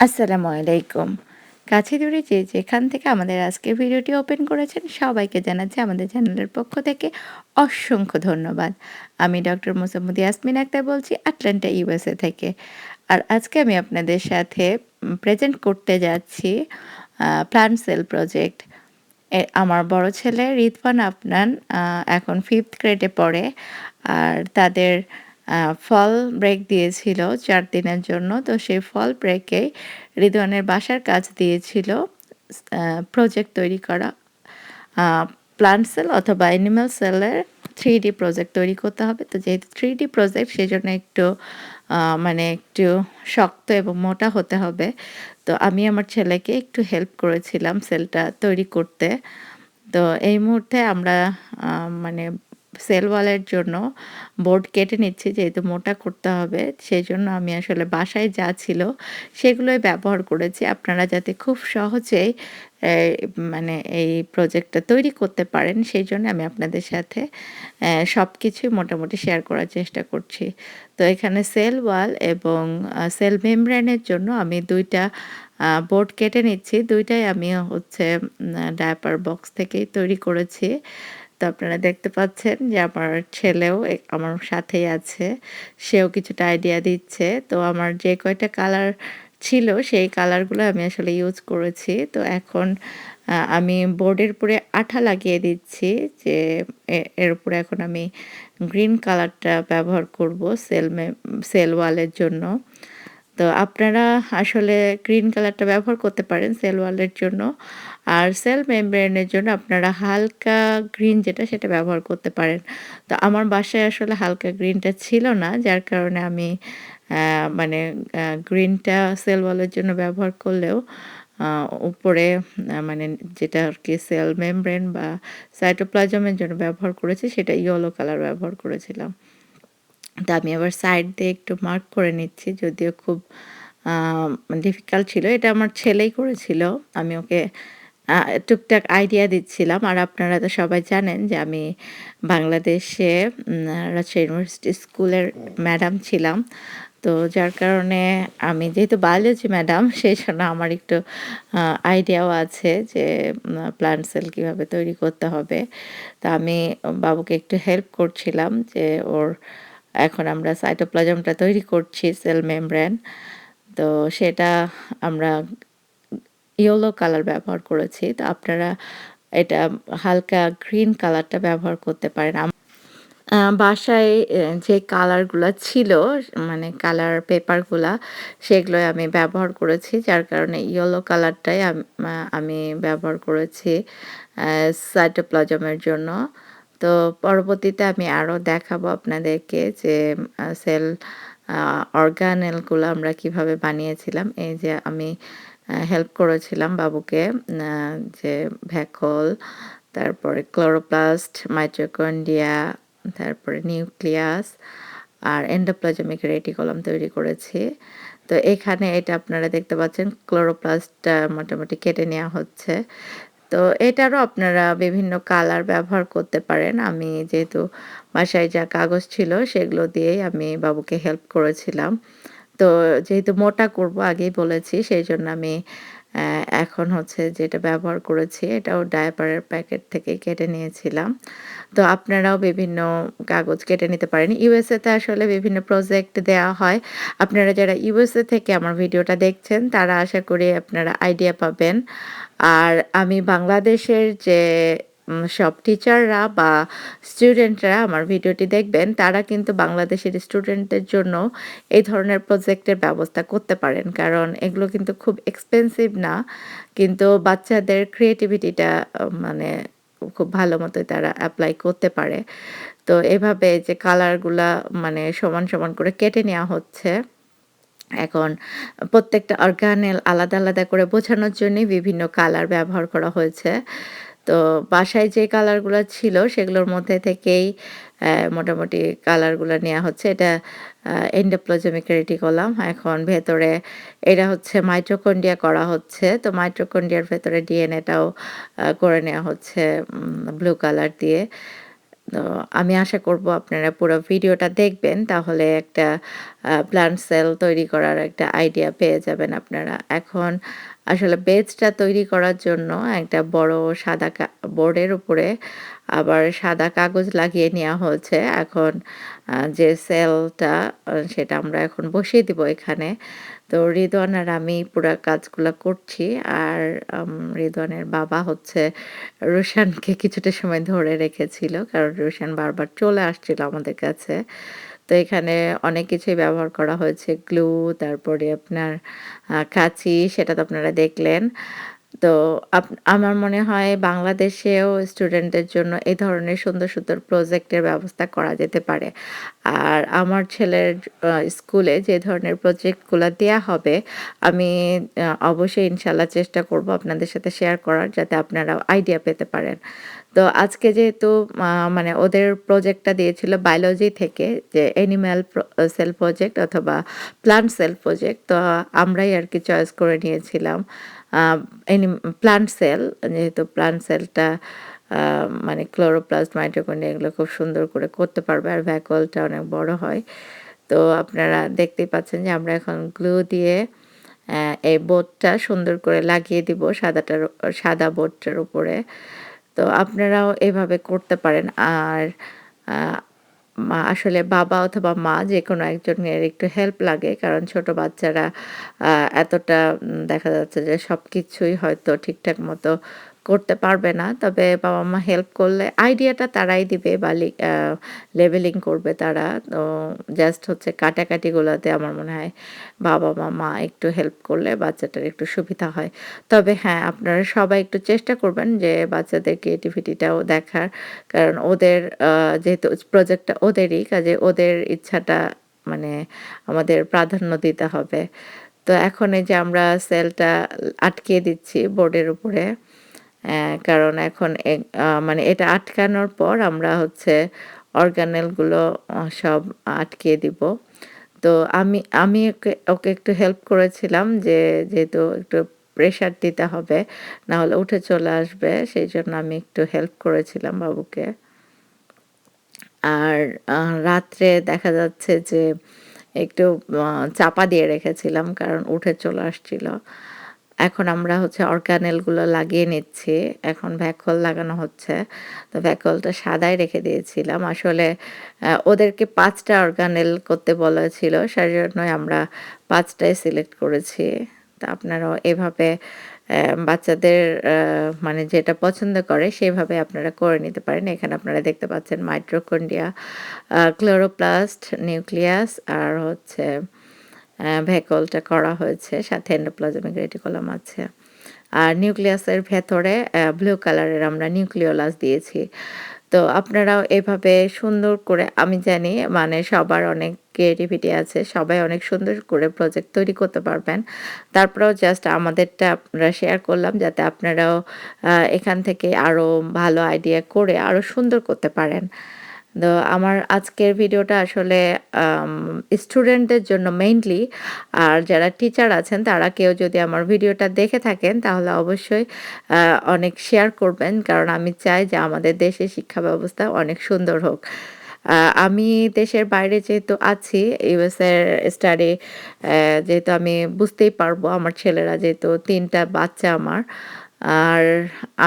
আসসালামু আলাইকুম। কাছে দূরে যে যেখান থেকে আমাদের আজকের ভিডিওটি ওপেন করেছেন সবাইকে জানাচ্ছি আমাদের চ্যানেলের পক্ষ থেকে অসংখ্য ধন্যবাদ। আমি ডক্টর মোসাম্মদ ইয়াসমিন আক্তার বলছি আটলান্টা ইউএসএ থেকে। আর আজকে আমি আপনাদের সাথে প্রেজেন্ট করতে যাচ্ছি প্লান্ট সেল প্রজেক্ট। আমার বড় ছেলে রিদওয়ান আফনান এখন 5th গ্রেডে পড়ে। আর তাদের ফল ব্রেক দিয়েছিল 4 দিনের জন্য। তো সেই ফল ব্রেকেই রিদওয়ানের বাসার কাজ দিয়েছিল প্রজেক্ট তৈরি করা। প্লান্ট সেল অথবা অ্যানিমাল সেলের 3D প্রজেক্ট তৈরি করতে হবে। তো যেহেতু 3D প্রজেক্ট সেজন্য একটু একটু শক্ত এবং মোটা হতে হবে। তো আমি আমার ছেলেকে একটু হেল্প করেছিলাম সেলটা তৈরি করতে। তো এই মুহূর্তে আমরা মানে সেল ওয়ালের জন্য বোর্ড কেটে নিচ্ছি যেহেতু মোটা করতে হবে। সেজন্য আমি আসলে বাসায় যা ছিল সেগুলোই ব্যবহার করেছি। আপনারা যাতে খুব সহজেই এ এই প্রজেক্টটা তৈরি করতে পারেন সেইজন্য আমি আপনাদের সাথে সবকিছুই মোটামুটি শেয়ার করার চেষ্টা করছি। তো এখানে সেল ওয়াল এবং সেল মেমব্রেনের জন্য আমি ২ টা বোর্ড কেটে নিচ্ছি। ২ টাই আমি হচ্ছে ডায়াপার বক্স থেকেই তৈরি করেছি। তো আপনারা দেখতে পাচ্ছেন যে আমার ছেলেও আমার সাথেই আছে। সেও কিছুটা আইডিয়া দিচ্ছে। তো আমার যে কয়টা কালার ছিল সেই কালারগুলো আমি আসলে ইউজ করেছি। তো এখন আমি বোর্ডের উপরে আঠা লাগিয়ে দিচ্ছি যে এর উপরে এখন আমি গ্রিন কালারটা ব্যবহার করব সেল ওয়ালের জন্য। তো আপনারা আসলে গ্রিন কালারটা ব্যবহার করতে পারেন সেল ওয়ালের জন্য। আর সেল মেমব্রেনের জন্য আপনারা হালকা গ্রিন যেটা সেটা ব্যবহার করতে পারেন। তো আমার বাসায় আসলে হালকা গ্রিনটা ছিল না যার কারণে আমি আ মানে গ্রিনটা সেল ওয়ালের জন্য ব্যবহার করলেও আ উপরে যেটা আরকি সেল মেমব্রেন বা সাইটোপ্লাজমের জন্য ব্যবহার করেছি সেটা ইয়েলো কালার ব্যবহার করেছিলাম। তো আমি আবার সাইড দিয়ে একটু মার্ক করে নিচ্ছি যদিও খুব আ ডিফিকাল্ট ছিল। এটা আমার ছেলেই করেছিল। আমি ওকে আ টুকটাক আইডিয়া দিচ্ছিলাম। আর আপনারা তো সবাই জানেন যে আমি বাংলাদেশে রাজশাহী ইউনিভার্সিটি স্কুলের ম্যাডাম ছিলাম। তো যার কারণে আমি যেহেতু বায়োলজি ম্যাডাম সেইজন্য আমার একটু আ আইডিয়াও আছে যে প্লান্ট সেল কিভাবে তৈরি করতে হবে। তো আমি বাবুকে একটু হেল্প করছিলাম যে এখন আমরা সাইটোপ্লাজমটা তৈরি করছি সেল মেমব্রেন। তো সেটা আমরা ইয়েলো কালার ব্যবহার করেছি। তো আপনারা এটা হালকা গ্রিন কালারটা ব্যবহার করতে পারেন। বাসায় যে কালারগুলা ছিল কালার পেপারগুলা সেগুলোই আমি ব্যবহার করেছি। যার কারণে ইয়েলো কালারটাই আমি ব্যবহার করেছি অ্যা সাইটোপ্লাজমের জন্য। তো পরবর্তীতে আমি আরও দেখাবো আপনাদেরকে যে সেল আ অর্গানেলগুলো আমরা কিভাবে বানিয়েছিলাম। এই যে আমি হেল্প করেছিলাম বাবুকে আ যে ভ্যাকুওল, তারপরে ক্লোরোপ্লাস্ট, মাইটোকন্ড্রিয়া, তারপরে নিউক্লিয়াস আর এন্ডোপ্লাজমিক রেটিকুলাম তৈরি করেছি। তো এখানে এটা আপনারা দেখতে পাচ্ছেন ক্লোরোপ্লাস্টটা মোটামুটি কেটে নেওয়া হচ্ছে। তো এটারও আপনারা বিভিন্ন কালার ব্যবহার করতে পারেন। আমি যেহেতু বাসায় যা কাগজ ছিল সেগুলো দিয়েই আমি বাবুকে হেল্প করেছিলাম। তো যেহেতু মোটা করব আগেই বলেছি সেইজন্য আমি এখন হচ্ছে যেটা ব্যবহার করেছি এটাও ডায়াপারের প্যাকেট থেকেই কেটে নিয়েছিলাম। তো আপনারাও বিভিন্ন কাগজ কেটে নিতে পারেন। ইউএসএ তে আসলে বিভিন্ন প্রজেক্ট দেয়া হয়। আপনারা যারা ইউএসএ থেকে আমার ভিডিওটা দেখছেন তারা আশা করি আপনারা আইডিয়া পাবেন। আর আমি বাংলাদেশের যে সব টিচাররা বা স্টুডেন্টরা আমার ভিডিওটি দেখবেন তারা কিন্তু বাংলাদেশের স্টুডেন্টদের জন্য এই ধরনের প্রজেক্টের ব্যবস্থা করতে পারেন। কারণ এগুলো কিন্তু খুব এক্সপেন্সিভ না। কিন্তু বাচ্চাদের ক্রিয়েটিভিটিটা খুব ভালো মতোই তারা এপ্লাই করতে পারে। তো এভাবে যে কালারগুলা সমান, সমান করে কেটে নেওয়া হচ্ছে। এখন প্রত্যেকটা অর্গানেল আলাদা, আলাদা করে বোঝানোর জন্যই বিভিন্ন কালার ব্যবহার করা হয়েছে। তো বাসায় যে কালারগুলা ছিল সেগুলোর মধ্যে থেকেই মোটামুটি কালারগুলা নেয়া হচ্ছে। এটা এন্ডোপ্লাজমিক রেটিকুলাম। এখন ভেতরে এটা হচ্ছে মাইটোকন্ড্রিয়া করা হচ্ছে। তো মাইটোকন্ড্রিয়ার ভেতরে ডিএনএটাও করে নেয়া হচ্ছে ব্লু কালার দিয়ে। তো আমি আশা করব আপনারা পুরো ভিডিওটা দেখবেন তাহলে একটা প্লান্ট সেল তৈরি করার একটা আইডিয়া পেয়ে যাবেন আপনারা। এখন আসলে বেজটা তৈরি করার জন্য একটা বড় সাদা বোর্ডের উপরে আবার সাদা কাগজ লাগিয়ে নেওয়া হয়েছে। এখন যে সেলটা সেটা আমরা এখন বসিয়ে দিব এখানে। তো রিদওয়ান আর আমি পুরা কাজগুলা করছি। আর রিদওয়ানের বাবা হচ্ছে রুশানকে কিছুটা সময় ধরে রেখেছিল। কারণ রুশান বারবার চলে আসছিল আমাদের কাছে। তো এখানে অনেক কিছুই ব্যবহার করা হয়েছে। গ্লু, তারপরে আপনার কাঁচি, সেটা তো আপনারা দেখলেন। তো আমার মনে হয় বাংলাদেশেও স্টুডেন্টদের জন্য এই ধরনের সুন্দর, সুন্দর প্রজেক্টের ব্যবস্থা করা যেতে পারে। আর আমার ছেলের স্কুলে যে ধরনের প্রজেক্টগুলা দেয়া হবে, আমি অবশ্যই ইনশাআল্লাহ চেষ্টা করব আপনাদের সাথে শেয়ার করার, যাতে আপনারাও আইডিয়া পেতে পারেন। তো আজকে যেহেতু মানে ওদের প্রজেক্টটা দিয়েছিল বায়োলজি থেকে, যে অ্যানিম্যাল সেল প্রজেক্ট অথবা প্লান্ট সেল প্রজেক্ট। তো আমরাই আরকি চয়েস করে নিয়েছিলাম আ প্লান্ট সেল, যেহেতু প্লান্ট সেলটা মানে ক্লোরোপ্লাস্ট, মাইটোকন্ড্রিয়া এগুলো খুব সুন্দর করে করতে পারবে, আর ভ্যাকুয়ালটা অনেক বড় হয়। তো আপনারা দেখতেই পাচ্ছেন যে আমরা এখন গ্লু দিয়ে এই বোর্ডটা সুন্দর করে লাগিয়ে দিব সাদা বোর্ডটার উপরে। তো আপনারাও এভাবে করতে পারেন। আর আ আসলে বাবা অথবা মা যেকোনো একজনের একটু হেল্প লাগে। কারণ ছোট বাচ্চারা আ এতটা দেখা যাচ্ছে যে সবকিছুই হয়তো ঠিকঠাক মতো করতে পারবে না। তবে বাবা-মা হেল্প করলে আইডিয়াটা তারাই দিবে, বা লেবেলিং করবে তারা। তো জাস্ট হচ্ছে কাটাকাটিগুলোতে আমার মনে হয় বাবা-মা একটু হেল্প করলে বাচ্চাটার একটু সুবিধা হয়। তবে হ্যাঁ, আপনারা সবাই একটু চেষ্টা করবেন যে বাচ্চাদের ক্রিয়েটিভিটিটাও দেখার। কারণ ওদের যেহেতু প্রজেক্টটা ওদেরই, কাজে ওদের ইচ্ছাটা মানে আমাদের প্রাধান্য দিতে হবে। তো এখন এই যে আমরা সেলটা আটকিয়ে দিচ্ছি বোর্ডের উপরে। কারণ এখন মানে এটা আটকানোর পর আমরা হচ্ছে অর্গানেলগুলো সব আটকিয়ে দিব। তো আমি ওকে একটু হেল্প করেছিলাম, যে যেহেতু একটু প্রেশার দিতে হবে, না হলে উঠে চলে আসবে। সেইজন্য আমি একটু হেল্প করেছিলাম বাবুকে। আর আ রাত্রে দেখা যাচ্ছে যে একটু আ চাপা দিয়ে রেখেছিলাম, কারণ উঠে চলে আসছিল। এখন আমরা হচ্ছে অর্গানেলগুলো লাগিয়ে নিচ্ছি। এখন ভ্যাকুয়াল লাগানো হচ্ছে। তো ভ্যাকুয়ালটা সাদায় রেখে দিয়েছিলাম। আসলে ওদেরকে ৫ টা অর্গানেল করতে বলা ছিল। সেজন্যই আমরা ৫ টাই সিলেক্ট করেছি। তো আপনারাও এভাবে বাচ্চাদের মানে যেটা পছন্দ করে সেভাবে আপনারা করে নিতে পারেন। এখানে আপনারা দেখতে পাচ্ছেন মাইটোকন্ড্রিয়া, ক্লোরোপ্লাস্ট, নিউক্লিয়াস আর হচ্ছে ভ্যাকুয়ালটা করা হয়েছে। সাথে এন্ডোপ্লাজমিক রেটিকুলাম আছে। আর নিউক্লিয়াসের ভেতরে ব্লু কালারের আমরা নিউক্লিওলাস দিয়েছি। তো আপনারাও এভাবে সুন্দর করে, আমি জানি মানে সবার অনেক ক্রিয়েটিভিটি আছে। সবাই অনেক সুন্দর করে প্রজেক্ট তৈরি করতে পারবেন। তারপরেও জাস্ট আমাদেরটা আমরা শেয়ার করলাম, যাতে আপনারাও এখান থেকে আরো ভালো আইডিয়া করে আরো সুন্দর করতে পারেন। তো আমার আজকের ভিডিওটা আসলে আম স্টুডেন্টদের জন্য মেইনলি। আর যারা টিচার আছেন তারা কেউ যদি আমার ভিডিওটা দেখে থাকেন, তাহলে অবশ্যই অনেক শেয়ার করবেন। কারণ আমি চাই যে আমাদের দেশের শিক্ষা ব্যবস্থা অনেক সুন্দর হোক। আ আমি দেশের বাইরে যেহেতু আছি, ইউএস এর স্টাডি, যেহেতু আমি বুঝতেই পারবো, আমার ছেলেরা যেহেতু ৩ টা বাচ্চা আমার। আর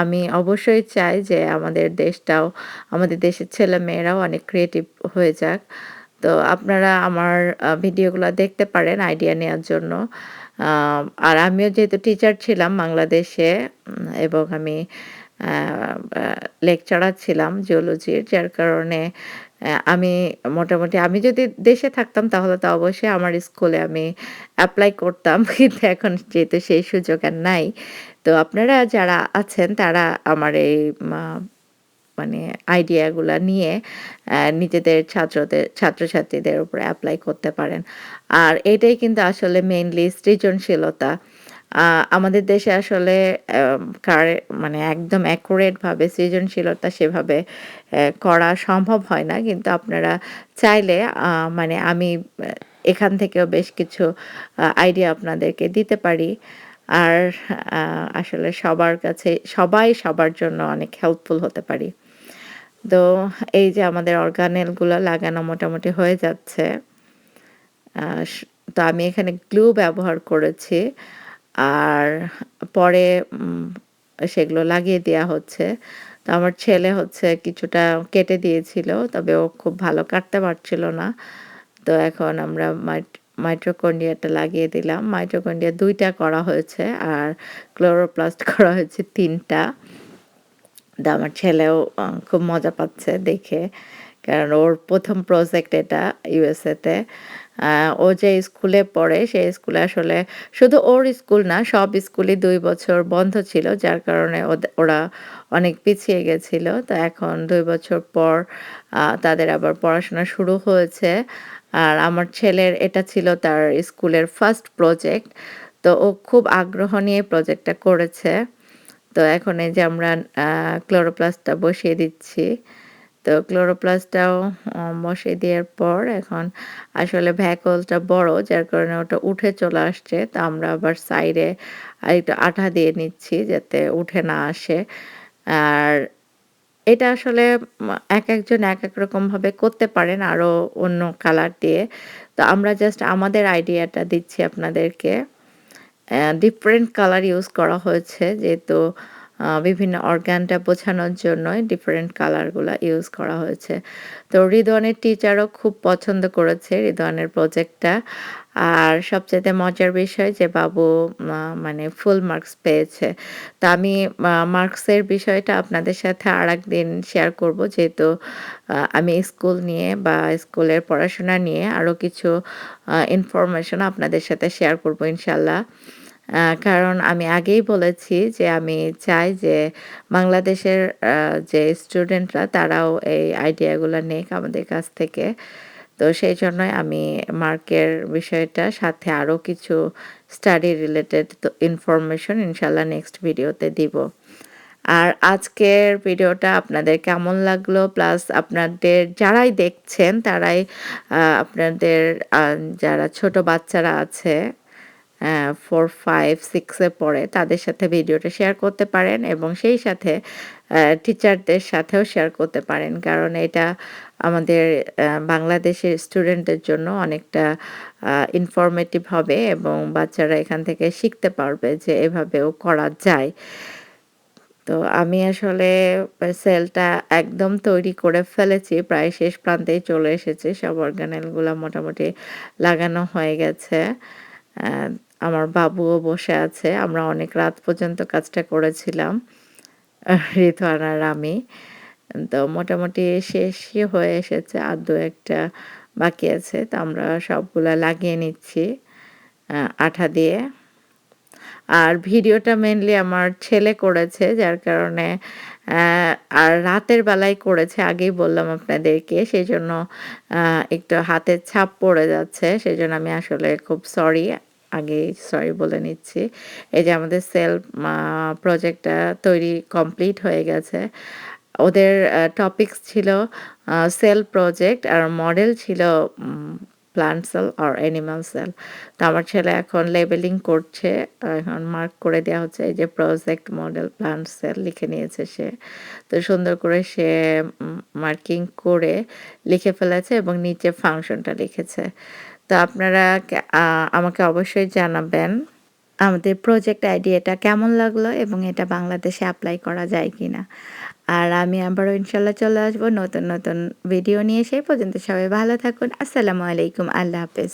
আমি অবশ্যই চাই যে আমাদের দেশটাও, আমাদের দেশের ছেলেমেয়েরাও অনেক ক্রিয়েটিভ হয়ে যাক। তো আপনারা আমার ভিডিওগুলা দেখতে পারেন আইডিয়া নেয়ার জন্য। আ আর আমিও যেহেতু টিচার ছিলাম বাংলাদেশে, এবং আমি আ আ লেকচারার ছিলাম জিওলজির, যার কারণে আমি মোটামুটি, আমি যদি দেশে থাকতাম তাহলে তো অবশ্যই আমার স্কুলে আমি এপ্লাই করতাম। কিন্তু এখন যেহেতু সেই সুযোগ আর নাই। তো আপনারা যারা আছেন তারা আমার এই মা মানে আইডিয়াগুলা নিয়ে নিজেদের ছাত্রছাত্রীদের উপরে এপ্লাই করতে পারেন। আর এটাই কিন্তু আসলে মেইনলি সৃজনশীলতা। আ আমাদের দেশে আসলে মানে একদম অ্যাকুরেট ভাবে সৃজনশীলতা সেভাবে করা সম্ভব হয় না। কিন্তু আপনারা চাইলে মানে আমি এখান থেকেও বেশ কিছু আইডিয়া আপনাদেরকে দিতে পারি। আর আ আসলে সবার কাছে, সবাই সবার জন্য অনেক হেল্পফুল হতে পারি। তো এই যে আমাদের অর্গানেল গুলা লাগানো মোটামুটি হয়ে যাচ্ছে। তো আমি এখানে গ্লু ব্যবহার করেছি, আর পরে সেগুলো লাগিয়ে দেওয়া হচ্ছে। তো আমার ছেলে হচ্ছে কিছুটা কেটে দিয়েছিল, তবে ও খুব ভালো কাটতে পারছিল না। তো এখন আমরা মাইটোকন্ড্রিয়াটা লাগিয়ে দিলাম। মাইটোকন্ড্রিয়া ২টা করা হয়েছে আর ক্লোরোপ্লাস্ট করা হয়েছে ৩টা। তো আমার ছেলেও খুব মজা পাচ্ছে দেখে, কারণ ওর ১ম প্রজেক্ট এটা ইউএসএতে। ও যে স্কুলে পড়ে সেই স্কুলে আসলে শুধু ওর স্কুল না, সব স্কুলই ২ বছর বন্ধ ছিল, যার কারণে ওরা অনেক পিছিয়ে গেছিল। তো এখন ২ বছর পর তাদের আবার পড়াশোনা শুরু হয়েছে। আর আমার ছেলের এটা ছিল তার স্কুলের ফার্স্ট প্রজেক্ট। তো ও খুব আগ্রহ নিয়ে প্রজেক্টটা করেছে। তো এখন এই যে আমরা ক্লোরোপ্লাস্টটা বসিয়ে দিচ্ছি। তো ক্লোরোপ্লাস্টটাও বসিয়ে দেওয়ার পর এখন আসলে ভ্যাকুয়ালটা বড়, যার কারণে ওটা উঠে চলে আসছে। তো আমরা আবার সাইডে আরেকটু আঠা দিয়ে নিচ্ছি যাতে উঠে না আসে। আর এটা আসলে একেকজন একেক রকমভাবে করতে পারেন, আরও অন্য কালার দিয়ে। তো আমরা জাস্ট আমাদের আইডিয়াটা দিচ্ছি আপনাদেরকে। ডিফারেন্ট কালার ইউজ করা হয়েছে, যেহেতু বিভিন্ন অর্গানটা বোঝানোর জন্যই ডিফারেন্ট কালারগুলা ইউজ করা হয়েছে। তো রিদওয়ানের টিচারও খুব পছন্দ করেছে রিদওয়ানের প্রজেক্টটা। আর সবচাইতে মজার বিষয় যে বাবু মানে ফুল মার্কস পেয়েছে। তো আমি মার্কসের বিষয়টা আপনাদের সাথে আরেকদিন শেয়ার করব, যেহেতু আমি স্কুল নিয়ে বা স্কুলের পড়াশোনা নিয়ে আরও কিছু ইনফরমেশন আপনাদের সাথে শেয়ার করব ইনশাল্লাহ। কারণ আমি আগেই বলেছি যে আমি চাই যে বাংলাদেশের যে স্টুডেন্টরা তারাও এই আইডিয়াগুলো নেক আমাদের কাছ থেকে। তো সেই জন্যই আমি মার্কের বিষয়টা সাথে আরও কিছু স্টাডি রিলেটেড ইনফরমেশন ইনশাল্লাহ নেক্সট ভিডিওতে দিব। আর আজকের ভিডিওটা আপনাদের কেমন লাগলো, প্লাস আপনাদের যারাই দেখছেন তারাই আপনাদের যারা ছোট বাচ্চারা আছে 4, 5, 6 এ পড়ে তাদের সাথে ভিডিওটা শেয়ার করতে পারেন, এবং সেই সাথে টিচারদের সাথেও শেয়ার করতে পারেন, কারণ এটা আমাদের বাংলাদেশের স্টুডেন্টদের জন্য অনেকটা ইনফরমেটিভ হবে এবং বাচ্চারা এখান থেকে শিখতে পারবে যে এভাবেও করা যায়। তো আমি আসলে সেলটা একদম তৈরি করে ফেলেছি, প্রায় শেষ প্রান্তেই চলে এসেছে। সব অর্গানেলগুলা মোটামুটি লাগানো হয়ে গেছে। অ্যা আমার বাবুও বসে আছে। আমরা অনেক রাত পর্যন্ত কাজটা করেছিলাম, রিদওয়ান আর আমি। তো মোটামুটি শেষই হয়ে এসেছে। আর ২-১ টা বাকি আছে। তো আমরা সবগুলা লাগিয়ে নিচ্ছি আঠা দিয়ে। আর ভিডিওটা মেইনলি আমার ছেলে করেছে, যার কারণে আর রাতের বেলায় করেছে, আগেই বললাম আপনাদেরকে। সেজন্য একটু হাতের ছাপ পড়ে যাচ্ছে। সেজন্য আমি আসলে খুব সরি, আগেই সরি বলে নিচ্ছি। এই যে আমাদের সেল প্রজেক্টটা তৈরি কমপ্লিট হয়ে গেছে। ওদের টপিকস ছিল সেল প্রজেক্ট, আর মডেল ছিল প্লান্ট সেল আর অ্যানিমাল সেল। তো আমার ছেলে এখন লেবেলিং করছে, এখন মার্ক করে দেওয়া হচ্ছে। এই যে প্রজেক্ট মডেল প্লান্ট সেল লিখে নিয়েছে সে। তো সুন্দর করে সে মার্কিং করে লিখে ফেলেছে এবং নিচে ফাংশনটা লিখেছে। তো আপনারা আমাকে অবশ্যই জানাবেন আমাদের প্রজেক্ট আইডিয়াটা কেমন লাগলো এবং এটা বাংলাদেশে এপ্লাই করা যায় কিনা। আর আমি আবারও ইনশাল্লাহ চলে আসবো নতুন নতুন ভিডিও নিয়ে। সেই পর্যন্ত সবাই ভালো থাকুন। আসসালামু আলাইকুম। আল্লাহ হাফেজ।